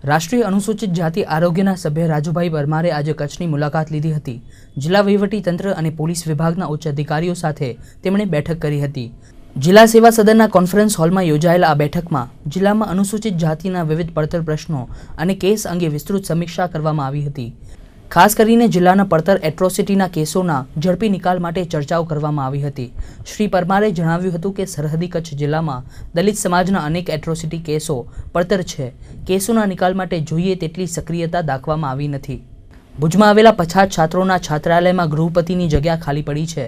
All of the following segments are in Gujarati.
રાષ્ટ્રીય અનુસૂચિત જાતિ આરોગ્યના સભ્ય રાજુભાઈ પરમારે આજે કચ્છની મુલાકાત લીધી હતી। જિલ્લા વહીવટી તંત્ર અને પોલીસ વિભાગના ઉચ્ચ અધિકારીઓ સાથે તેમણે બેઠક કરી હતી। જિલ્લા સેવા સદનના કોન્ફરન્સ હોલમાં યોજાયેલા આ બેઠકમાં જિલ્લામાં અનુસૂચિત જાતિના વિવિધ પડતર પ્રશ્નો અને કેસ અંગે વિસ્તૃત સમીક્ષા કરવામાં આવી હતી। ખાસ કરીને જિલ્લાના પડતર એટ્રોસિટીના કેસોના ઝડપી નિકાલ માટે ચર્ચાઓ કરવામાં આવી હતી। શ્રી પરમારે જણાવ્યું હતું કે સરહદી કચ્છ જિલ્લામાં દલિત સમાજના અનેક એટ્રોસિટી કેસો પડતર છે। કેસોના નિકાલ માટે જોઈએ તેટલી સક્રિયતા દાખવવામાં આવી નથી। ભુજમાં આવેલા પછાત છાત્રોના છાત્રાલયમાં ગૃહપતિની જગ્યા ખાલી પડી છે।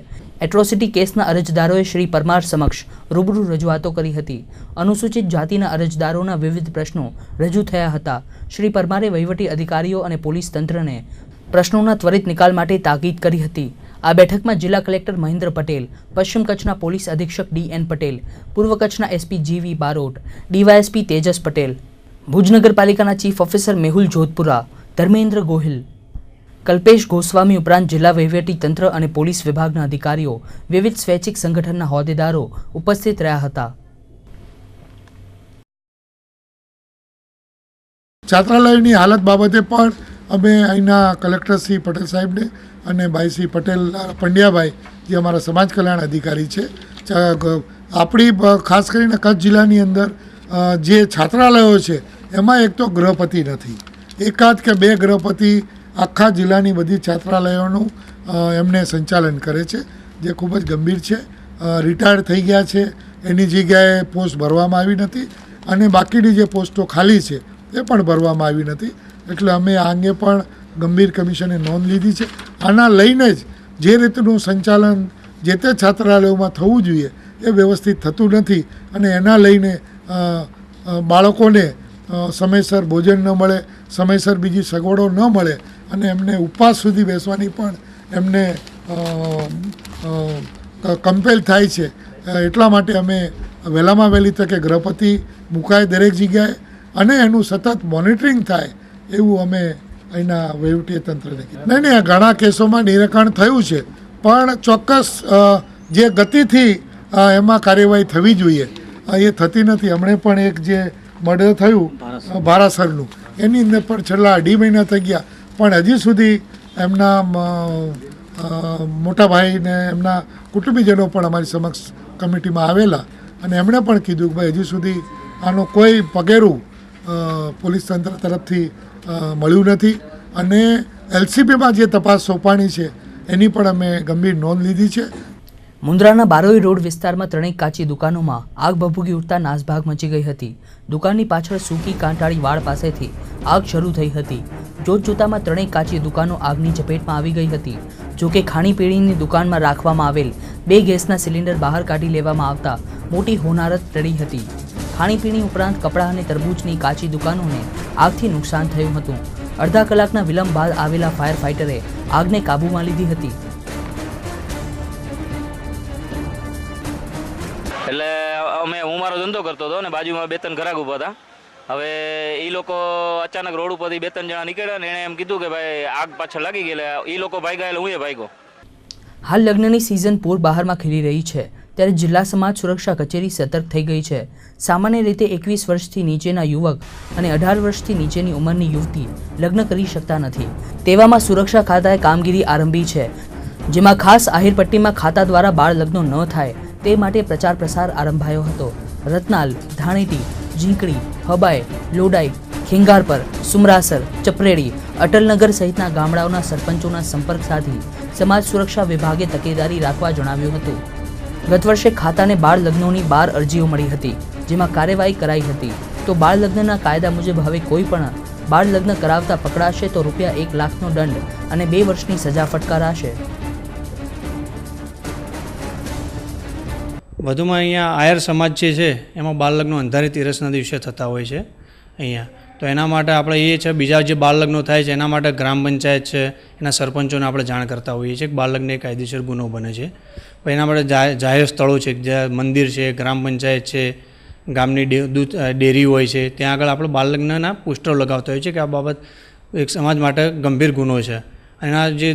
એટ્રોસિટી કેસના અરજદારોએ શ્રી પરમાર સમક્ષ રૂબરૂ રજૂઆતો કરી હતી। અનુસૂચિત જાતિના અરજદારોના વિવિધ પ્રશ્નો રજૂ થયા હતા। શ્રી પરમારે વહીવટી અધિકારીઓ અને પોલીસ તંત્રને પ્રશ્નોના ત્વરિત નિકાલ માટે તાકીદ કરી હતી। આ બેઠકમાં જિલ્લા કલેક્ટર મહેન્દ્ર પટેલ, પશ્ચિમ કચ્છના પોલીસ અધિક્ષક DN પટેલ, પૂર્વ કચ્છના SP GV Barot, DYSP Tejas Patel, Bhuj નગરપાલિકાના ચીફ ઓફિસર મેહુલ જોધપુરા, ધર્મેન્દ્ર ગોહિલ, કલ્પેશ ગોસ્વામી ઉપરાંત જિલ્લા વહીવટી તંત્ર અને પોલીસ વિભાગના અધિકારીઓ, વિવિધ સ્વૈચ્છિક સંગઠનના હોદ્દેદારો ઉપસ્થિત રહ્યા હતા। છાત્રાલયની હાલત બાબતે પણ અમે અહીંના કલેક્ટર શ્રી પટેલ સાહેબને અને ભાઈ શ્રી પટેલ પંડ્યાભાઈ જે અમારા સમાજ કલ્યાણ અધિકારી છે આપણી ખાસ કરીને કચ્છ જિલ્લાની અંદર જે છાત્રાલયો છે એમાં એક તો ગૃહપતિ નથી, એકાદ કે બે ગૃહપતિ આખા જિલ્લાની બધી છાત્રાલયોનું એમને સંચાલન કરે છે, જે ખૂબ જ ગંભીર છે। રિટાયર્ડ થઈ ગયા છે, એની જગ્યાએ પોસ્ટ ભરવામાં આવી નથી અને બાકીની જે પોસ્ટો ખાલી છે એ પણ ભરવામાં આવી નથી। એટલે અમે આ અંગે પણ ગંભીર કમિશને નોંધ લીધી છે। આના લઈને જ જે રીતનું સંચાલન જે તે છાત્રાલયોમાં થવું જોઈએ એ વ્યવસ્થિત થતું નથી અને એના લઈને બાળકોને સમયસર ભોજન ન મળે, સમયસર બીજી સગવડો ન મળે અને એમને ઉપવાસ સુધી બેસવાની પણ એમને કમ્પેલ થાય છે। એટલા માટે અમે વહેલામાં વહેલી તકે ગૃહપતિ મુકાય દરેક જગ્યાએ અને એનું સતત મોનિટરિંગ થાય એવું અમે અહીંના વહીવટી તંત્રને કીધું। નહીં, ઘણા કેસોમાં નિરાકરણ થયું છે પણ ચોક્કસ જે ગતિથી એમાં કાર્યવાહી થવી જોઈએ એ થતી નથી। હમણે પણ એક જે મર્ડર થયું ભારાસરનું એની અંદર પણ છેલ્લા 2.5 મહિના થઈ ગયા પણ હજી સુધી એમના મોટા ભાઈને એમના કુટુંબીજનો પણ અમારી સમક્ષ કમિટીમાં આવેલા અને એમણે પણ કીધું કે ભાઈ હજી સુધી આનો કોઈ પગેરું પોલીસ તંત્ર તરફથી મળ્યું નથી અને LCPમાં જે તપાસ સોંપાણી છે એની પણ અમે ગંભીર નોંધ લીધી છે। મુન્દ્રાના બારોઈ રોડ વિસ્તારમાં ત્રણેય કાચી દુકાનોમાં આગ ભભૂકી ઉઠતા નાસભાગ મચી ગઈ હતી। દુકાનની પાછળ સૂકી કાંટાળી વાડ પાસેથી આગ શરૂ થઈ હતી। જોતજોતામાં ત્રણેય કાચી દુકાનો આગની ચપેટમાં આવી ગઈ હતી। જોકે ખાણીપીણીની દુકાનમાં રાખવામાં આવેલ 2 ગેસના સિલિન્ડર બહાર કાઢી લેવામાં આવતા મોટી હોનારત ટળી હતી। ખાણીપીણી ઉપરાંત કપડાં અને તરબૂચની કાચી દુકાનોને આગથી નુકસાન થયું હતું। અડધા કલાકના વિલંબ બાદ આવેલા ફાયર ફાઇટરે આગને કાબૂમાં લીધી હતી। એટલે હું મારો ધંધો કરતો હતો ને બાજુમાં 2-3 ગ્રાહક ઊભા હતા। હવે એ લોકો અચાનક રોડ ઉપરથી 2-3 જણા નીકળ્યા ને એણે એમ કીધું કે ભાઈ આગ પાછળ લાગી ગયેલા। એ લોકો ભાગ્યા એટલે હું એ ભાગ્યો। હાલ લગ્નની સિઝન પૂર બહારમાં ખીલી રહી છે ત્યારે જિલ્લા સમાજ સુરક્ષા કચેરી સતર્ક થઈ ગઈ છે। સામાન્ય રીતે 21 વર્ષથી નીચેના યુવક અને 18 વર્ષથી નીચેની ઉંમરની યુવતી લગ્ન કરી શકતા નથી। તેવામાં સુરક્ષા ખાતાએ કામગીરી આરંભી છે, જેમાં ખાસ આહિરપટ્ટીમાં ખાતા દ્વારા બાળ લગ્નો ન થાય તે માટે પ્રચાર પ્રસાર આરંભાયો હતો। રતનાલ, ધાણેટી, ઝીંકડી, હબાઈ, લોડાઈ, ખેંગારપર, સુમરાસર, ચપરેડી, અટલનગર સહિતના ગામડાઓના સરપંચોના સંપર્ક સાધી સમાજ સુરક્ષા વિભાગે તકેદારી રાખવા જણાવ્યું હતું। ગત વર્ષે ખાતાને બાળ લગ્નોની 12 અરજીઓ મળી હતી, જેમાં કાર્યવાહી કરાઈ હતી। તો બાળ લગ્નના કાયદા મુજબ હવે કોઈ પણ બાળ લગ્ન કરાવતા પકડાશે તો ₹1 લાખનો દંડ અને 2 વર્ષની સજા ફટકારાશે। વધુમાં અહીંયા આયર સમાજ જે છે એમાં બાળ લગ્નો અંધારી તીરસના દિવસે થતા હોય છે અહીંયા। તો એના માટે આપણે એ છે બીજા જે બાળ લગ્નો થાય છે એના માટે ગ્રામ પંચાયત છે એના સરપંચોને આપણે જાણ કરતા હોઈએ છીએ કે બાળ લગ્ન એ કાયદેસર ગુનો બને છે। પણ એના માટે જાહેર સ્થળો છે, જ્યાં મંદિર છે, ગ્રામ પંચાયત છે, ગામની દૂધ ડેરી હોય છે, ત્યાં આગળ આપણે બાળ લગ્નના પોસ્ટરો લગાવતા હોઈએ છીએ કે આ બાબત એક સમાજ માટે ગંભીર ગુનો છે। એના જે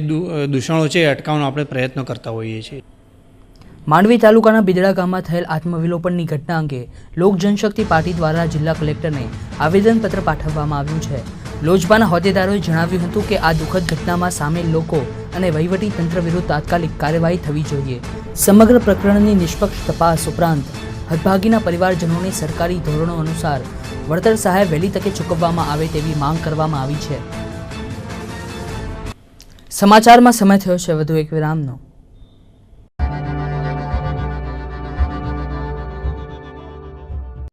દૂષણો છે એ અટકાવવાનો આપણે પ્રયત્ન કરતા હોઈએ છીએ। માંડવી તાલુકાના બિદડા ગામમાં થયેલ આત્મવિલોપનની ઘટના અંગે લોક જનશક્તિ પાર્ટી દ્વારા જિલ્લા કલેક્ટરને આવેદનપત્ર પાઠવવામાં આવ્યું છે. લોજપાના હોદ્દેદારોએ જણાવ્યું હતું કે આ દુઃખદ ઘટનામાં સામેલ લોકો અને વહીવટી તંત્ર વિરુદ્ધ તાત્કાલિક કાર્યવાહી થવી જોઈએ. સમગ્ર પ્રકરણની નિષ્પક્ષ તપાસ ઉપરાંત હતભાગીના પરિવારજનોને સરકારી ધોરણો અનુસાર વળતર સહાય વહેલી તકે ચૂકવવામાં આવે તેવી માંગ કરવામાં આવી છે. સમાચારમાં સમય થયો છે વધુ એક વિરામનો.